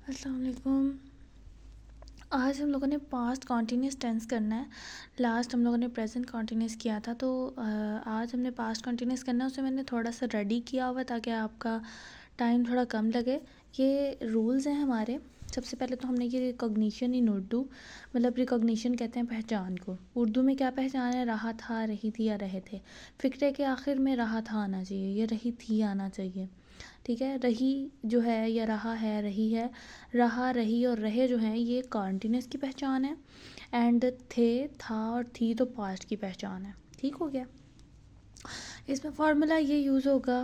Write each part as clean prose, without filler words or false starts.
अस्सलाम वालेकुम। आज हम लोगों ने पास्ट कॉन्टीन्यूस टेंस करना है। लास्ट हम लोगों ने प्रेजेंट कॉन्टीन्यूस किया था, तो आज हमने पास्ट कॉन्टीन्यूस करना है। उसे मैंने थोड़ा सा रेडी किया हुआ ताकि आपका टाइम थोड़ा कम लगे। ये रूल्स हैं हमारे। सबसे पहले तो हमने ये रिकॉग्निशन इन उर्दू, मतलब रिकॉग्निशन कहते हैं पहचान को। उर्दू में क्या पहचान है? रहा था, रही थी या रहे थे। फ़िक्रे के आखिर में रहा था आना चाहिए या रही थी आना चाहिए। ठीक है, रही जो है या रहा है, रही है, रहा, रही और रहे जो हैं ये कॉन्टिन्यूस की पहचान है। एंड थे, था और थी तो पास्ट की पहचान है। ठीक हो गया। इसमें फार्मूला ये यूज़ होगा,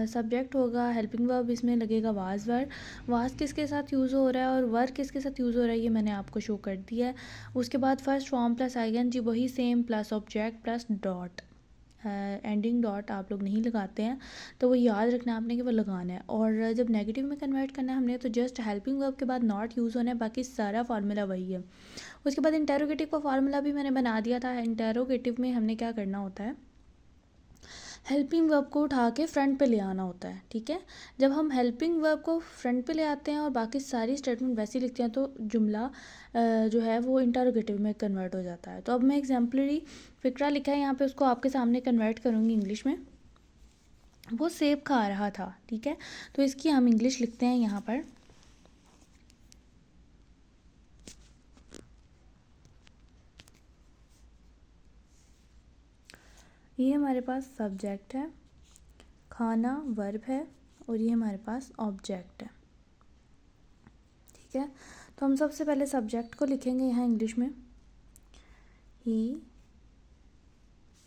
सब्जेक्ट होगा, हेल्पिंग वर्ब इसमें लगेगा वाज वर्ड। वाज किसके साथ यूज़ हो रहा है और वर्ब किसके साथ यूज़ हो रहा है ये मैंने आपको शो कर दिया है। उसके बाद फर्स्ट फॉर्म प्लस आईएनजी वही same, plus object plus dot. Ending dot आप लोग नहीं लगाते हैं, तो वो याद रखना आपने कि वो लगाना है। और जब नेगेटिव में कन्वर्ट करना है हमने, तो जस्ट हेल्पिंग वर्ब के बाद नॉट यूज़ होना है, बाकी सारा फार्मूला वही है। उसके बाद इंटेरोगेटिव का फार्मूला भी मैंने बना दिया था। इंटेरोगेटिव में हमने क्या करना होता है, हेल्पिंग वर्ब को उठा के फ्रंट पे ले आना होता है। ठीक है, जब हम हेल्पिंग वर्ब को फ्रंट पे ले आते हैं और बाकी सारी स्टेटमेंट वैसे ही लिखते हैं, तो जुमला जो है वो इंटरोगेटिव में कन्वर्ट हो जाता है। तो अब मैं एग्जाम्पलरी फिक्रा लिखा है यहाँ पे, उसको आपके सामने कन्वर्ट करूँगी इंग्लिश में। वो सेब खा रहा था। ठीक है, तो इसकी हम इंग्लिश लिखते हैं यहाँ पर। ये हमारे पास सब्जेक्ट है, खाना वर्ब है और ये हमारे पास ऑब्जेक्ट है। ठीक है, तो हम सबसे पहले सब्जेक्ट को लिखेंगे यहाँ इंग्लिश में। ही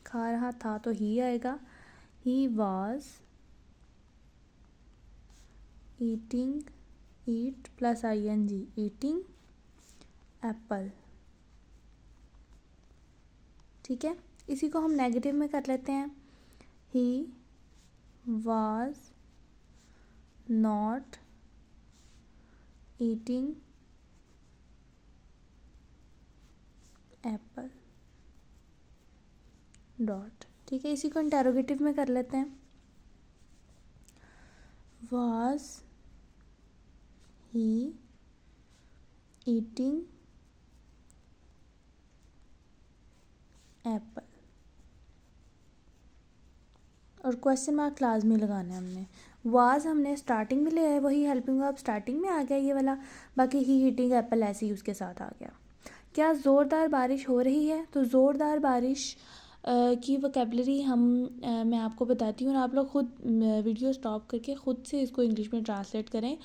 खा रहा था तो ही आएगा। He was eating, eat plus ING, eating apple. ठीक है, इसी को हम नेगेटिव में कर लेते हैं। He was not eating Apple dot. ठीक है, इसी को इंटेरोगेटिव में कर लेते हैं। वाज ही ईटिंग एप्पल, और क्वेश्चन मार्क लाजमी लगाना है हमने। वाज हमने स्टार्टिंग में ले आए, वही हेल्पिंग वर्ब स्टार्टिंग में आ गया ये वाला। बाकी ही ईटिंग एप्पल ऐसे ही उसके साथ आ गया। क्या ज़ोरदार बारिश हो रही है? तो ज़ोरदार बारिश की वोकेबलरी मैं आपको बताती हूँ, और आप लोग खुद वीडियो स्टॉप करके ख़ुद से इसको इंग्लिश में ट्रांसलेट करें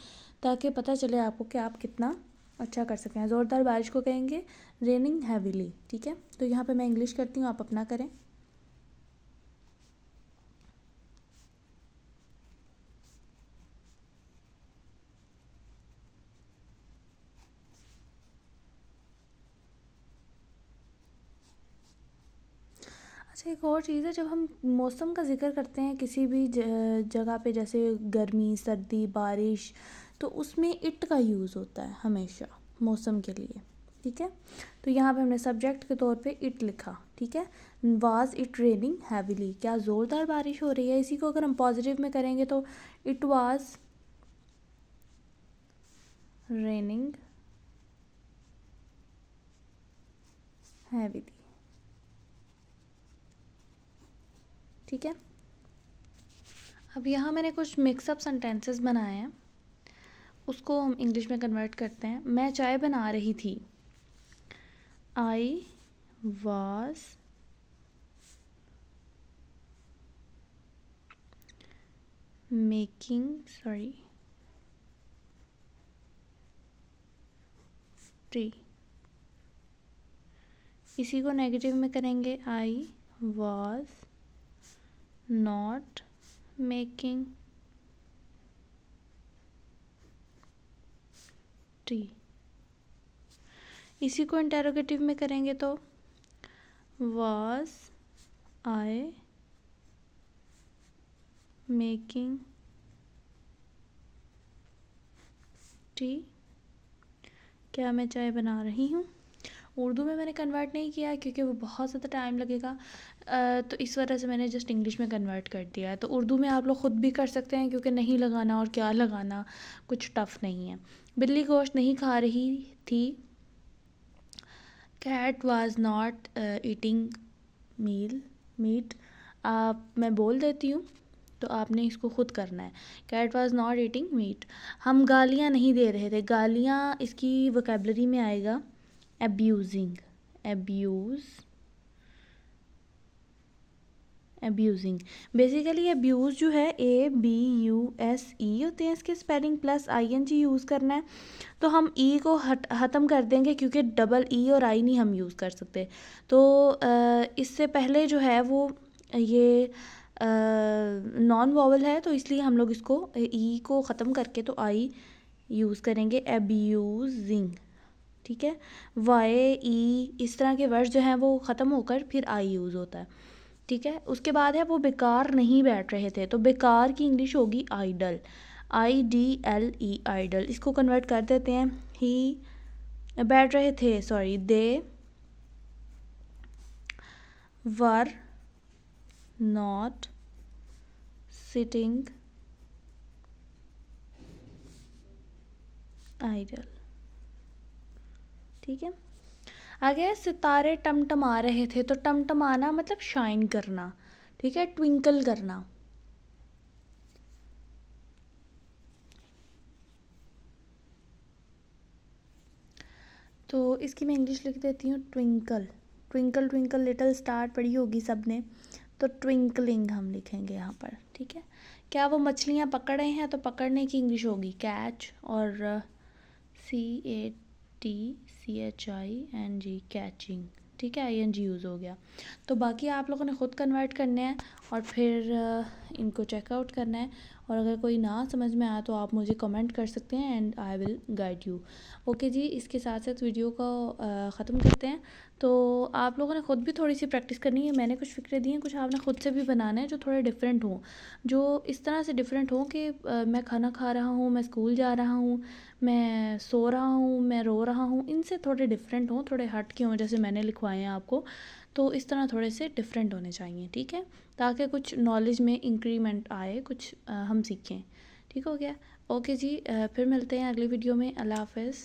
ताकि पता चले आपको कि आप कितना अच्छा कर सकें। ज़ोरदार बारिश को कहेंगे रेनिंग हैविली। ठीक है, तो यहाँ पे मैं इंग्लिश करती हूँ, आप अपना करें। अच्छा, एक और चीज़ है, जब हम मौसम का ज़िक्र करते हैं किसी भी जगह पे, जैसे गर्मी, सर्दी, बारिश, तो उसमें इट का यूज़ होता है हमेशा मौसम के लिए। ठीक है, तो यहाँ पे हमने सब्जेक्ट के तौर पे इट लिखा। ठीक है, वाज इट रेनिंग हैविली, क्या ज़ोरदार बारिश हो रही है। इसी को अगर हम पॉजिटिव में करेंगे तो इट वाज रेनिंग हैविली। ठीक है, अब यहाँ मैंने कुछ मिक्सअप सेंटेंसेस बनाए हैं, उसको हम इंग्लिश में कन्वर्ट करते हैं। मैं चाय बना रही थी। I was making tea. इसी को नेगेटिव में करेंगे, I was not making tea. इसी को इंटेरोगेटिव में करेंगे तो वॉज आई मेकिंग टी, क्या मैं चाय बना रही हूँ। उर्दू में मैंने कन्वर्ट नहीं किया है क्योंकि वो बहुत ज़्यादा टाइम लगेगा, तो इस वजह से मैंने जस्ट इंग्लिश में कन्वर्ट कर दिया है। तो उर्दू में आप लोग ख़ुद भी कर सकते हैं क्योंकि नहीं लगाना और क्या लगाना कुछ टफ़ नहीं है। बिल्ली गोश्त नहीं खा रही थी। Cat was not eating meat. मैं बोल देती हूँ तो आपने इसको ख़ुद करना है। Cat was not eating meat. हम गालियाँ नहीं दे रहे थे। गालियाँ इसकी वोकेबलरी में आएगा अब्यूजिंग। अब्यूजिंग बेसिकली अब्यूज़ जो है ABUSE होते हैं इसके स्पेलिंग, प्लस ING यूज़ करना है। तो हम ई को ख़त्म कर देंगे क्योंकि डबल ई और आई नहीं हम यूज़ कर सकते। तो इससे पहले जो है वो ये नॉन वॉवल है, तो इसलिए हम लोग इसको ई को ख़त्म करके तो आई यूज़ करेंगे, अब्यूजिंग। ठीक है, YE इस तरह के वर्ड्स जो हैं वो ख़त्म होकर फिर आई यूज़ होता है। ठीक है, उसके बाद है वो बेकार नहीं बैठ रहे थे, तो बेकार की इंग्लिश होगी आइडल, IDLE आइडल। इसको कन्वर्ट कर देते हैं। ही बैठ रहे थे, sorry, they were not sitting idle. ठीक है, आगे सितारे टमटमा रहे थे, तो टमटमाना मतलब शाइन करना। ठीक है, ट्विंकल करना। तो इसकी मैं इंग्लिश लिख देती हूँ twinkle. Twinkle twinkle little star पढ़ी होगी सब ने, तो ट्विंकलिंग हम लिखेंगे यहाँ पर। ठीक है, क्या वो मछलियाँ पकड़ रहे हैं, तो पकड़ने की इंग्लिश होगी कैच, और CATCHING कैचिंग। ठीक है, ING यूज़ हो गया। तो बाकी आप लोगों ने ख़ुद कन्वर्ट करने हैं और फिर इनको चेकआउट करना है, और अगर कोई ना समझ में आया तो आप मुझे कमेंट कर सकते हैं and I will guide you. Okay जी, इसके साथ साथ वीडियो को ख़त्म करते हैं। तो आप लोगों ने ख़ुद भी थोड़ी सी प्रैक्टिस करनी है। मैंने कुछ फ़िक्रें दी हैं, कुछ आपने ख़ुद से भी बनाना है जो थोड़े डिफरेंट हों, जो इस तरह से डिफरेंट हों कि मैं खाना खा रहा हूँ, मैं स्कूल जा रहा हूँ, मैं सो रहा हूँ, मैं रो रहा हूँ, इनसे थोड़े डिफरेंट हों, थोड़े हट के हों, जैसे मैंने लिखवाए हैं आपको। तो इस तरह थोड़े से डिफरेंट होने चाहिए। ठीक है, ताकि कुछ नॉलेज में इंक्रीमेंट आए, कुछ हम सीखें। ठीक हो गया। ओके जी, फिर मिलते हैं अगली वीडियो में। अल्लाह हाफ़िज़।